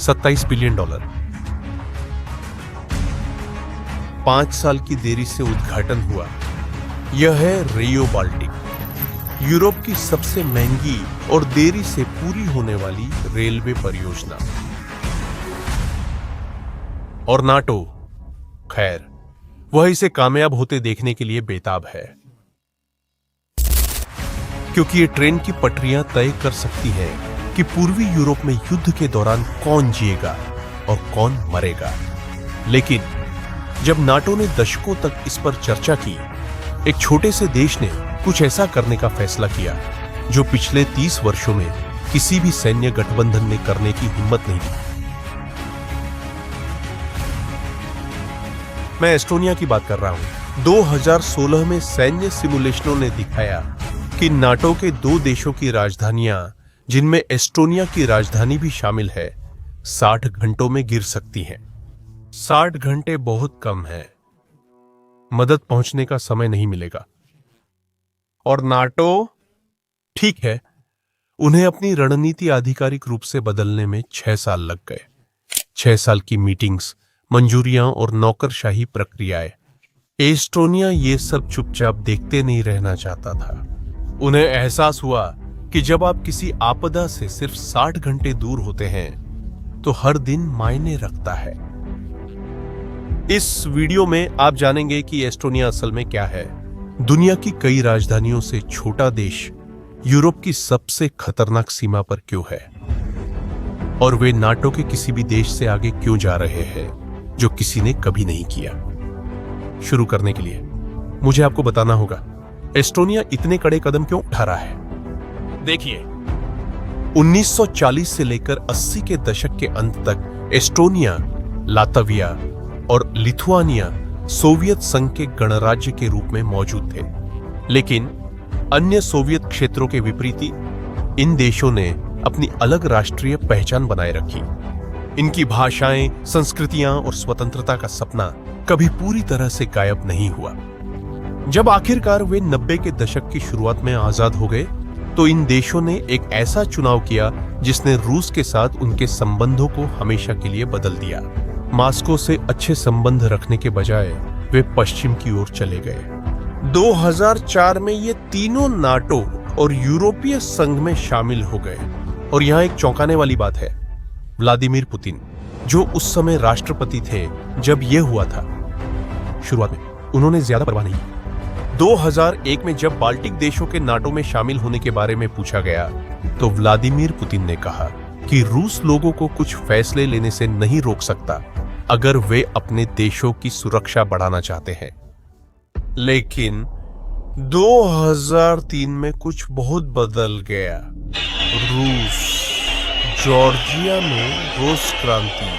$27 billion. 5 साल की देरी से उद्घाटन हुआ। यह है रेयो बाल्टिक, यूरोप की सबसे महंगी और देरी से पूरी होने वाली रेलवे परियोजना। और नाटो, खैर, वह इसे कामयाब होते देखने के लिए बेताब है, क्योंकि ये ट्रेन की पटरियां तय कर सकती है कि पूर्वी यूरोप में युद्ध के दौरान कौन जिएगा और कौन मरेगा। लेकिन जब नाटो ने दशकों तक इस पर चर्चा की, एक छोटे से देश ने कुछ ऐसा करने का फैसला किया जो पिछले 30 वर्षों में किसी भी सैन्य गठबंधन ने करने की हिम्मत नहीं दी। मैं एस्टोनिया की बात कर रहा हूं। 2016 में सैन्य सिमुलेशनों ने दिखाया कि नाटो के 2 देशों की राजधानियां, जिनमें एस्टोनिया की राजधानी भी शामिल है, 60 घंटों में गिर सकती हैं। 60 घंटे बहुत कम है। मदद पहुंचने का समय नहीं मिलेगा। और नाटो, ठीक है, उन्हें अपनी रणनीति आधिकारिक रूप से बदलने में 6 साल लग गए। 6 साल की मीटिंग्स, मंजूरियां और नौकरशाही प्रक्रियाएं। एस्टोनिया ये सब चुपचाप देखते नहीं रहना चाहता था। उन्हें एहसास हुआ कि जब आप किसी आपदा से सिर्फ 60 घंटे दूर होते हैं तो हर दिन मायने रखता है। इस वीडियो में आप जानेंगे कि एस्टोनिया असल में क्या है, दुनिया की कई राजधानियों से छोटा देश यूरोप की सबसे खतरनाक सीमा पर क्यों है, और वे नाटो के किसी भी देश से आगे क्यों जा रहे हैं जो किसी ने कभी नहीं किया। शुरू करने के लिए मुझे आपको बताना होगा, एस्टोनिया इतने कड़े कदम क्यों उठा रहा है। देखिए, 1940 से लेकर 80 के दशक के अंत तक एस्टोनिया, लातविया और लिथुआनिया सोवियत संघ के गणराज्य के रूप में मौजूद थे। लेकिन अन्य सोवियत क्षेत्रों के विपरीत इन देशों ने अपनी अलग राष्ट्रीय पहचान बनाए रखी। इनकी भाषाएं, संस्कृतियां और स्वतंत्रता का सपना कभी पूरी तरह से गायब नहीं हुआ। जब आखिरकार वे 90 के दशक की शुरुआत में आजाद हो गए, तो इन देशों ने एक ऐसा चुनाव किया जिसने रूस के साथ उनके संबंधों को हमेशा के लिए बदल दिया। मास्को से अच्छे संबंध रखने के बजाय वे पश्चिम की ओर चले गए। 2004 में ये तीनों नाटो और यूरोपीय संघ में शामिल हो गए। और यहां एक चौंकाने वाली बात है, व्लादिमीर पुतिन, जो उस समय राष्ट्रपति थे जब यह हुआ था, शुरुआत में उन्होंने ज्यादा परवाह नहीं की। 2001 में जब बाल्टिक देशों के नाटो में शामिल होने के बारे में पूछा गया, तो व्लादिमीर पुतिन ने कहा कि रूस लोगों को कुछ फैसले लेने से नहीं रोक सकता अगर वे अपने देशों की सुरक्षा बढ़ाना चाहते हैं। लेकिन 2003 में कुछ बहुत बदल गया। रूस, जॉर्जिया में रूस क्रांति,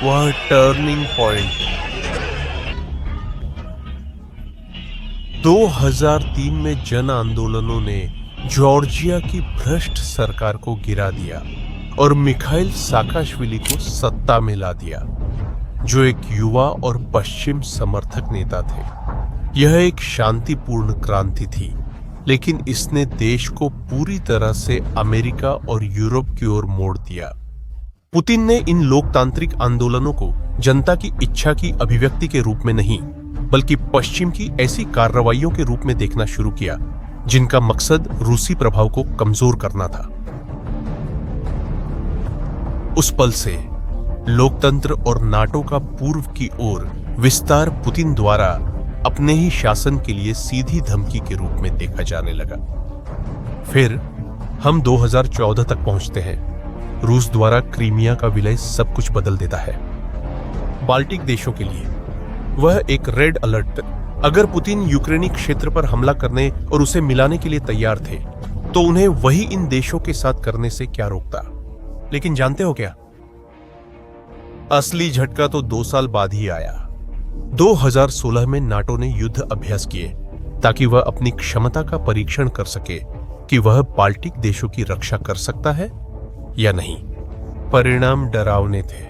वह टर्निंग पॉइंट। 2003 में जन आंदोलनों ने जॉर्जिया की भ्रष्ट सरकार को गिरा दिया और मिखाइल साकाशविली को सत्ता में ला दिया, जो एक युवा और पश्चिम समर्थक नेता थे। यह एक शांतिपूर्ण क्रांति थी, लेकिन इसने देश को पूरी तरह से अमेरिका और यूरोप की ओर मोड़ दिया। पुतिन ने इन लोकतांत्रिक आंदोलनों को जनता की इच्छा की अभिव्यक्ति के रूप में नहीं, बल्कि पश्चिम की ऐसी कार्रवाइयों के रूप में देखना शुरू किया जिनका मकसद रूसी प्रभाव को कमजोर करना था। उस पल से लोकतंत्र और नाटो का पूर्व की ओर विस्तार पुतिन द्वारा अपने ही शासन के लिए सीधी धमकी के रूप में देखा जाने लगा। फिर हम 2014 तक पहुंचते हैं। रूस द्वारा क्रीमिया का विलय सब कुछ बदल देता है। बाल्टिक देशों के लिए वह एक रेड अलर्ट। अगर पुतिन यूक्रेनी क्षेत्र पर हमला करने और उसे मिलाने के लिए तैयार थे, तो उन्हें वही इन देशों के साथ करने से क्या रोकता। लेकिन जानते हो क्या, असली झटका तो 2 साल बाद ही आया। 2016 में नाटो ने युद्ध अभ्यास किए ताकि वह अपनी क्षमता का परीक्षण कर सके कि वह बाल्टिक देशों की रक्षा कर सकता है या नहीं। परिणाम डरावने थे।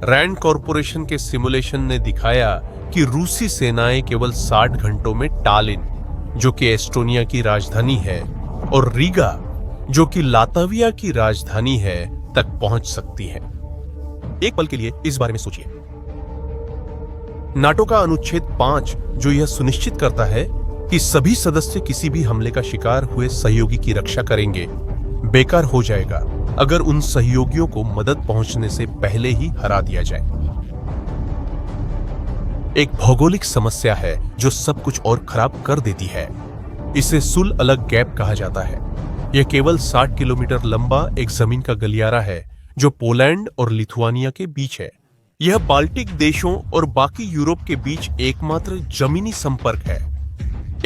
रैंड कॉरपोरेशन के सिमुलेशन ने दिखाया कि रूसी सेनाएं केवल 60 घंटों में टालिन, जो कि एस्टोनिया की राजधानी है, और रीगा, जो कि लातविया की राजधानी है, तक पहुंच सकती है। एक पल के लिए इस बारे में सोचिए। नाटो का अनुच्छेद 5 जो यह सुनिश्चित करता है कि सभी सदस्य किसी भी हमले का शिकार हुए सहयोगी की रक्षा करेंगे, बेकार हो जाएगा अगर उन सहयोगियों को मदद पहुंचने से पहले ही हरा दिया जाए। एक भौगोलिक समस्या है जो सब कुछ और खराब कर देती है। इसे सुल अलग गैप कहा जाता है। यह केवल 60 किलोमीटर लंबा एक जमीन का गलियारा है जो पोलैंड और लिथुआनिया के बीच है। यह बाल्टिक देशों और बाकी यूरोप के बीच एकमात्र जमीनी संपर्क है।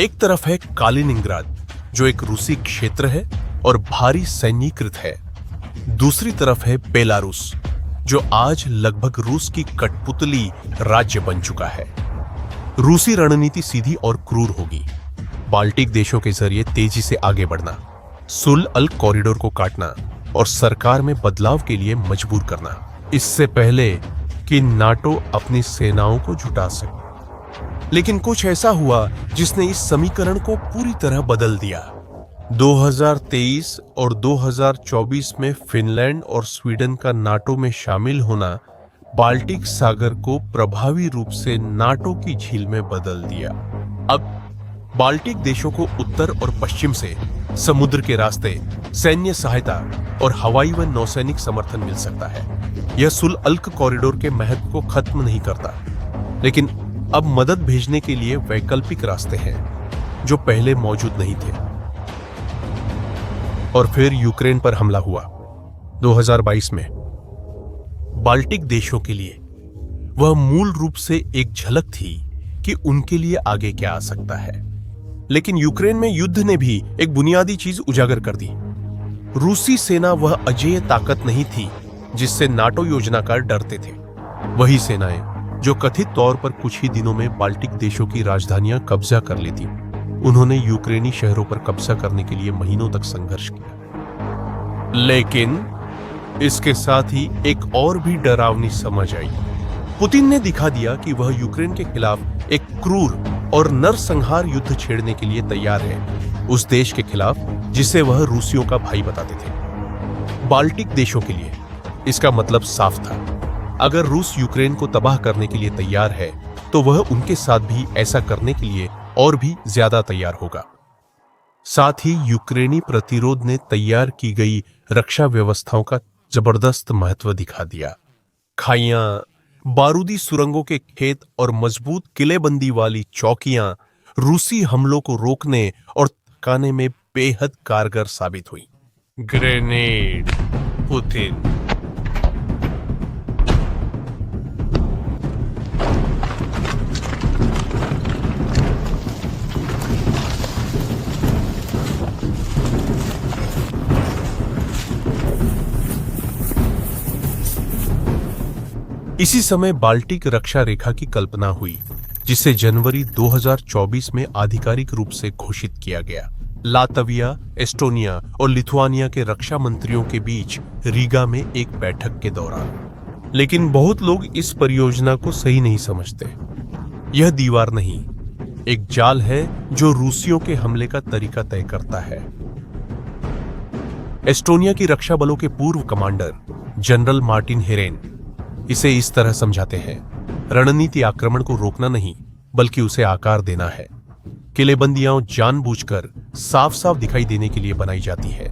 एक तरफ है कालिनिंग्राद जो एक रूसी क्षेत्र है और भारी सैन्यीकृत है। दूसरी तरफ है बेलारूस जो आज लगभग रूस की कठपुतली राज्य बन चुका है। रूसी रणनीति सीधी और क्रूर होगी। बाल्टिक देशों के जरिए तेजी से आगे बढ़ना, सुल अल कॉरिडोर को काटना और सरकार में बदलाव के लिए मजबूर करना, इससे पहले कि नाटो अपनी सेनाओं को जुटा सके। लेकिन कुछ ऐसा हुआ जिसने इस समीकरण को पूरी तरह बदल दिया। 2023 और 2024 में फिनलैंड और स्वीडन का नाटो में शामिल होना बाल्टिक सागर को प्रभावी रूप से नाटो की झील में बदल दिया। अब बाल्टिक देशों को उत्तर और पश्चिम से समुद्र के रास्ते सैन्य सहायता और हवाई व नौसैनिक समर्थन मिल सकता है। यह सुल अल्क कॉरिडोर के महत्व को खत्म नहीं करता, लेकिन अब मदद भेजने के लिए वैकल्पिक रास्ते हैं जो पहले मौजूद नहीं थे। और फिर यूक्रेन पर हमला हुआ 2022 में। बाल्टिक देशों के लिए वह मूल रूप से एक झलक थी कि उनके लिए आगे क्या आ सकता है। लेकिन यूक्रेन में युद्ध ने भी एक बुनियादी चीज उजागर कर दी। रूसी सेना वह अजेय ताकत नहीं थी जिससे नाटो योजनाकार डरते थे। वही सेनाएं जो कथित तौर पर कुछ ही दिनों में बाल्टिक देशों की राजधानियां कब्जा कर लेती। उन्होंने यूक्रेनी शहरों पर कब्जा करने के लिए महीनों तक संघर्ष किया। लेकिन इसके साथ ही एक और भी डरावनी समझ आई। पुतिन ने दिखा दिया कि वह यूक्रेन के खिलाफ एक क्रूर और नरसंहार युद्ध छेड़ने के लिए तैयार है, उस देश के खिलाफ जिसे वह रूसियों का भाई बताते थे। बाल्टिक देशों के लिए इसका मतलब साफ था। अगर रूस यूक्रेन को तबाह करने के लिए तैयार है तो वह उनके साथ भी ऐसा करने के लिए और भी ज्यादा तैयार होगा। साथ ही यूक्रेनी प्रतिरोध ने तैयार की गई रक्षा व्यवस्थाओं का जबरदस्त महत्व दिखा दिया। खाइयां, बारूदी सुरंगों के खेत और मजबूत किलेबंदी वाली चौकियां रूसी हमलों को रोकने और थकाने में बेहद कारगर साबित हुई। Grenade Putin. इसी समय बाल्टिक रक्षा रेखा की कल्पना हुई, जिसे जनवरी 2024 में आधिकारिक रूप से घोषित किया गया। लातविया, एस्टोनिया और लिथुआनिया के रक्षा मंत्रियों के बीच रीगा में एक बैठक के दौरान। लेकिन बहुत लोग इस परियोजना को सही नहीं समझते। यह दीवार नहीं, एक जाल है जो रूसियों के हमले का तरीका तय करता है। एस्टोनिया की रक्षा बलों के पूर्व कमांडर जनरल मार्टिन हेरेन इसे इस तरह समझाते हैं, रणनीति आक्रमण को रोकना नहीं बल्कि उसे आकार देना है। किलेबंदियां जानबूझकर साफ साफ दिखाई देने के लिए बनाई जाती है।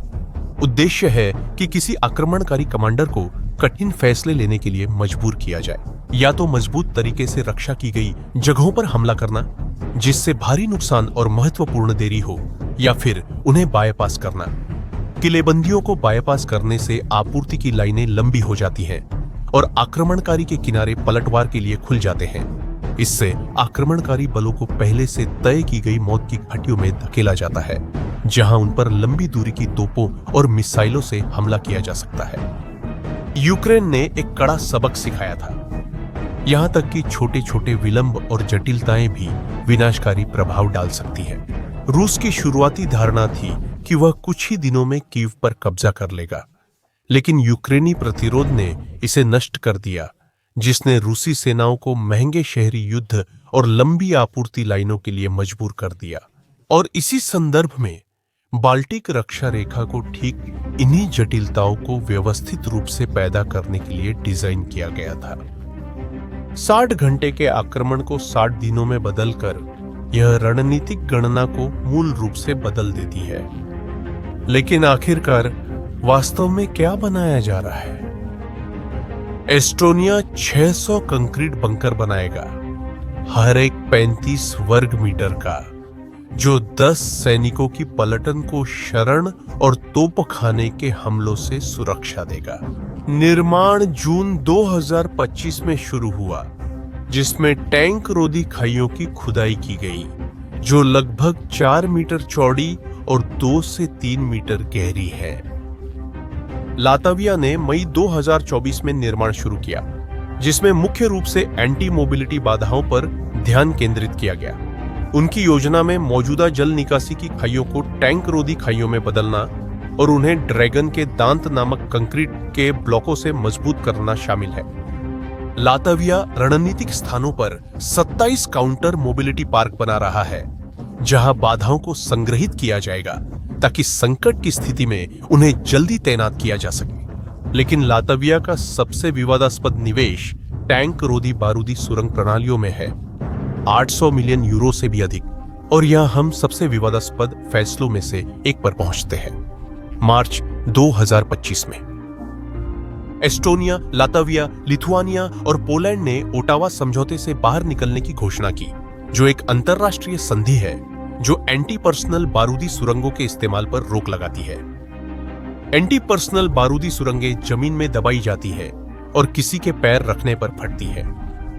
उद्देश्य है कि किसी आक्रमणकारी कमांडर को कठिन फैसले लेने के लिए मजबूर किया जाए, या तो मजबूत तरीके से रक्षा की गई जगहों पर हमला करना जिससे भारी नुकसान और महत्वपूर्ण देरी हो, या फिर उन्हें बायपास करना। किलेबंदियों को बायपास करने से आपूर्ति की लाइनें लंबी हो जाती हैं और आक्रमणकारी के किनारे पलटवार के लिए खुल जाते हैं। इससे आक्रमणकारी बलों को पहले से तय की गई मौत की घाटियों में धकेला जाता है, जहां उन पर लंबी दूरी की तोपों और मिसाइलों से हमला किया जा सकता है। यूक्रेन ने एक कड़ा सबक सिखाया था, यहां तक कि छोटे छोटे विलंब और जटिलताएं भी विनाशकारी प्रभाव डाल सकती हैं। रूस की शुरुआती धारणा थी कि वह कुछ ही दिनों में कीव पर कब्जा कर लेगा, लेकिन यूक्रेनी प्रतिरोध ने इसे नष्ट कर दिया, जिसने रूसी सेनाओं को महंगे शहरी युद्ध और लंबी आपूर्ति लाइनों के लिए मजबूर कर दिया। और इसी संदर्भ में बाल्टिक रक्षा रेखा को ठीक इन्हीं जटिलताओं को व्यवस्थित रूप से पैदा करने के लिए डिजाइन किया गया था। 60 घंटे के आक्रमण को 60 दिनों में बदलकर यह रणनीतिक गणना को मूल रूप से बदल देती है। लेकिन आखिरकार वास्तव में क्या बनाया जा रहा है? एस्टोनिया 600 कंक्रीट बंकर बनाएगा, हर एक 35 वर्ग मीटर का, जो 10 सैनिकों की पलटन को शरण और तोपखाने के हमलों से सुरक्षा देगा। निर्माण जून 2025 में शुरू हुआ, जिसमें टैंक रोधी खाइयों की खुदाई की गई, जो लगभग 4 मीटर चौड़ी और 2 से 3 मीटर गहरी है। लातविया ने मई 2024 में निर्माण शुरू किया, जिसमें मुख्य रूप से एंटी मोबिलिटी बाधाओं पर ध्यान केंद्रित किया गया। उनकी योजना में मौजूदा जल निकासी की खाइयों को टैंक रोधी खाइयों में बदलना और उन्हें ड्रैगन के दांत नामक कंक्रीट के ब्लॉकों से मजबूत करना शामिल है। लातविया रणनीतिक स्थानों पर 27 काउंटर मोबिलिटी पार्क बना रहा है, जहां बाधाओं को संग्रहित किया जाएगा ताकि संकट की स्थिति में उन्हें जल्दी तैनात किया जा सके। लेकिन लातविया का सबसे विवादास्पद निवेश टैंक रोधी बारूदी सुरंग प्रणालियों में है, 800 मिलियन यूरो से भी अधिक। और यहां हम सबसे विवादास्पद फैसलों में से एक पर पहुंचते हैं। मार्च 2025 में एस्टोनिया, लातविया, लिथुआनिया और पोलैंड ने ओटावा समझौते से बाहर निकलने की घोषणा की, जो एक अंतरराष्ट्रीय संधि है जो एंटी पर्सनल बारूदी सुरंगों के इस्तेमाल पर रोक लगाती है। एंटी पर्सनल बारूदी सुरंगें जमीन में दबाई जाती है और किसी के पैर रखने पर फटती है।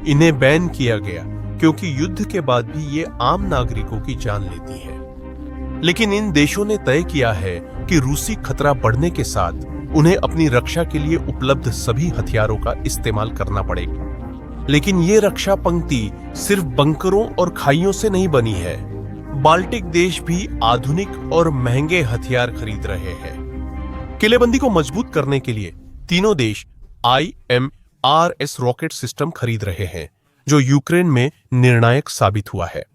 इन्हें बैन किया गया क्योंकि युद्ध के बाद भी ये आम नागरिकों की जान लेती है। लेकिन इन देशों ने तय किया है कि रूसी खतरा बढ़ने के साथ उन्हें अपनी रक्षा के लिए उपलब्ध सभी हथियारों का इस्तेमाल करना पड़ेगा। लेकिन ये रक्षा पंक्ति सिर्फ बंकरों और खाइयों से नहीं बनी है। बाल्टिक देश भी आधुनिक और महंगे हथियार खरीद रहे हैं। किलेबंदी को मजबूत करने के लिए तीनों देश IMRS रॉकेट सिस्टम खरीद रहे हैं, जो यूक्रेन में निर्णायक साबित हुआ है।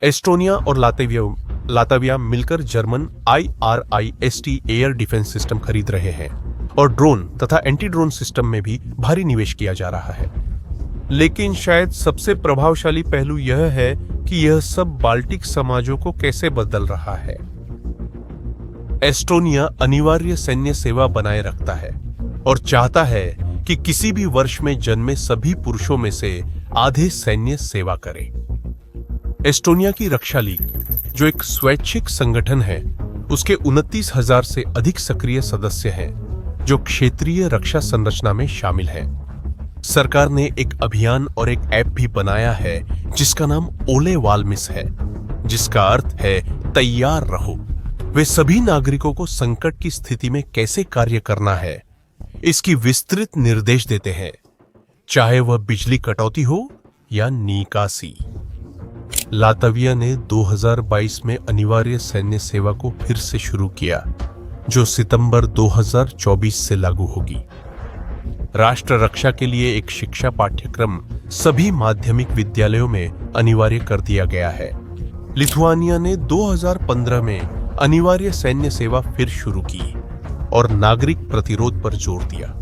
एस्टोनिया और लातविया मिलकर German IRIST air defence system खरीद रहे हैं और ड्रोन तथा एंटी ड्रोन सिस्टम में भी भारी निवेश किया जा रहा है। लेकिन शायद सबसे प्रभावशाली पहलू यह है कि यह सब बाल्टिक समाजों को कैसे बदल रहा है। एस्टोनिया अनिवार्य सैन्य सेवा बनाए रखता है और चाहता है कि किसी भी वर्ष में जन्मे सभी पुरुषों में से आधे सैन्य सेवा करें। एस्टोनिया की रक्षा लीग, जो एक स्वैच्छिक संगठन है, उसके 29,000 से अधिक सक्रिय सदस्य हैं, जो क्षेत्रीय रक्षा संरचना में शामिल हैं। सरकार ने एक अभियान और एक ऐप भी बनाया है जिसका नाम ओले वालमिस है, जिसका अर्थ है तैयार रहो। वे सभी नागरिकों को संकट की स्थिति में कैसे कार्य करना है इसकी विस्तृत निर्देश देते हैं, चाहे वह बिजली कटौती हो या निकासी। लातविया ने 2022 में अनिवार्य सैन्य सेवा को फिर से शुरू किया, जो सितंबर 2024 से लागू होगी। राष्ट्र रक्षा के लिए एक शिक्षा पाठ्यक्रम सभी माध्यमिक विद्यालयों में अनिवार्य कर दिया गया है। लिथुआनिया ने 2015 में अनिवार्य सैन्य सेवा फिर शुरू की और नागरिक प्रतिरोध पर जोर दिया।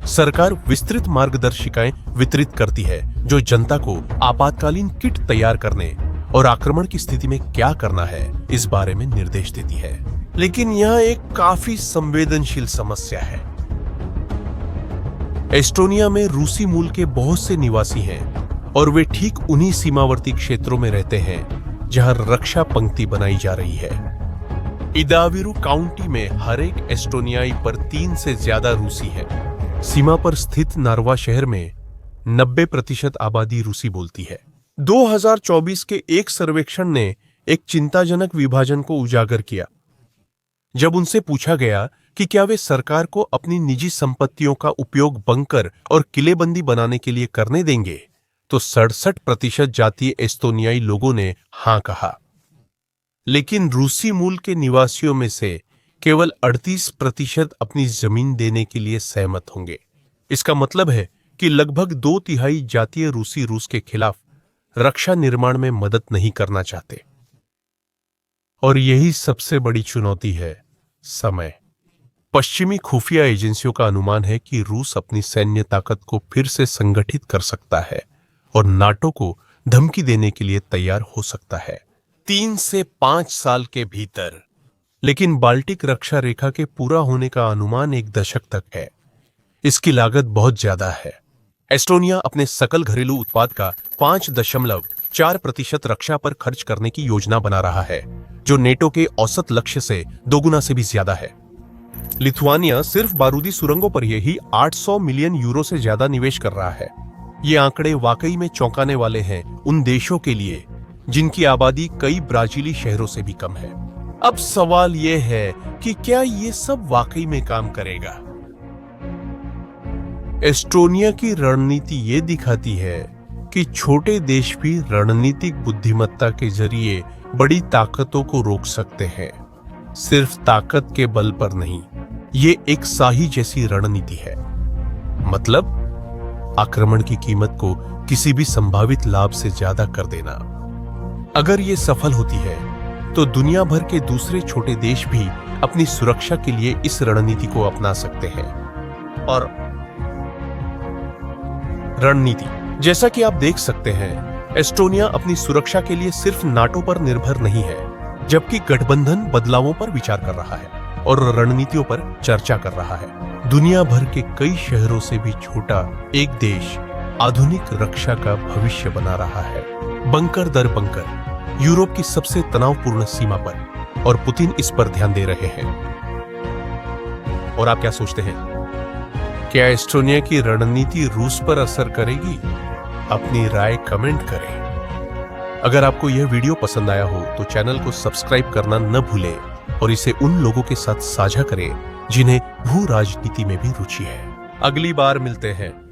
सरकार विस्तृत मार्गदर्शिकाएं वितरित करती है, जो जनता को आपातकालीन किट तैयार करने और आक्रमण की स्थिति में क्या करना है इस बारे में निर्देश देती है। लेकिन यह एक काफी संवेदनशील समस्या है। एस्टोनिया में रूसी मूल के बहुत से निवासी हैं और वे ठीक उन्हीं सीमावर्ती क्षेत्रों में रहते हैं जहां रक्षा पंक्ति बनाई जा रही है। इदाविरु काउंटी में हर एक एस्टोनियाई पर 3 से ज्यादा रूसी है। सीमा पर स्थित नार्वा शहर में 90% आबादी रूसी बोलती है। 2024 के एक सर्वेक्षण ने एक चिंताजनक विभाजन को उजागर किया। जब उनसे पूछा गया कि क्या वे सरकार को अपनी निजी संपत्तियों का उपयोग बंकर और किलेबंदी बनाने के लिए करने देंगे, तो 67% जातीय एस्तोनियाई लोगों ने हां कहा। लेकिन रूसी मूल के निवासियों में से केवल 38% अपनी जमीन देने के लिए सहमत होंगे। इसका मतलब है कि लगभग 2/3 जातीय रूसी रूस के खिलाफ रक्षा निर्माण में मदद नहीं करना चाहते। और यही सबसे बड़ी चुनौती है, समय। पश्चिमी खुफिया एजेंसियों का अनुमान है कि रूस अपनी सैन्य ताकत को फिर से संगठित कर सकता है और नाटो को धमकी देने के लिए तैयार हो सकता है 3 से 5 साल के भीतर। लेकिन बाल्टिक रक्षा रेखा के पूरा होने का अनुमान 1 दशक तक है। इसकी लागत बहुत ज्यादा है। एस्टोनिया अपने सकल घरेलू उत्पाद का 5.4% रक्षा पर खर्च करने की योजना बना रहा है, जो नेटो के औसत लक्ष्य से 2 गुना से भी ज्यादा है। लिथुआनिया सिर्फ बारूदी सुरंगों पर ही 800 मिलियन यूरो से ज्यादा निवेश कर रहा है। ये आंकड़े वाकई में चौंकाने वाले हैं उन देशों के लिए जिनकी आबादी कई ब्राजीली शहरों से भी कम है। अब सवाल यह है कि क्या ये सब वाकई में काम करेगा? एस्टोनिया की रणनीति ये दिखाती है कि छोटे देश भी रणनीतिक बुद्धिमत्ता के जरिए बड़ी ताकतों को रोक सकते हैं, सिर्फ ताकत के बल पर नहीं। ये एक शाही जैसी रणनीति है, मतलब आक्रमण की कीमत को किसी भी संभावित लाभ से ज्यादा कर देना। अगर ये सफल होती है तो दुनिया भर के दूसरे छोटे देश भी अपनी सुरक्षा के लिए इस रणनीति को अपना सकते हैं। और रणनीति, जैसा कि आप देख सकते हैं, एस्टोनिया अपनी सुरक्षा के लिए सिर्फ नाटो पर निर्भर नहीं है, जबकि गठबंधन बदलावों पर विचार कर रहा है और रणनीतियों पर चर्चा कर रहा है। दुनिया भर के कई शहरों से भी छोटा एक देश आधुनिक रक्षा का भविष्य बना रहा है, बंकर दर बंकर, यूरोप की सबसे तनावपूर्ण सीमा पर, और पुतिन इस पर ध्यान दे रहे हैं। और आप क्या सोचते हैं? क्या एस्टोनिया की रणनीति रूस पर असर करेगी? अपनी राय कमेंट करें। अगर आपको यह वीडियो पसंद आया हो तो चैनल को सब्सक्राइब करना न भूलें और इसे उन लोगों के साथ साझा करें जिन्हें भू राजनीति में भी रुचि है। अगली बार मिलते हैं।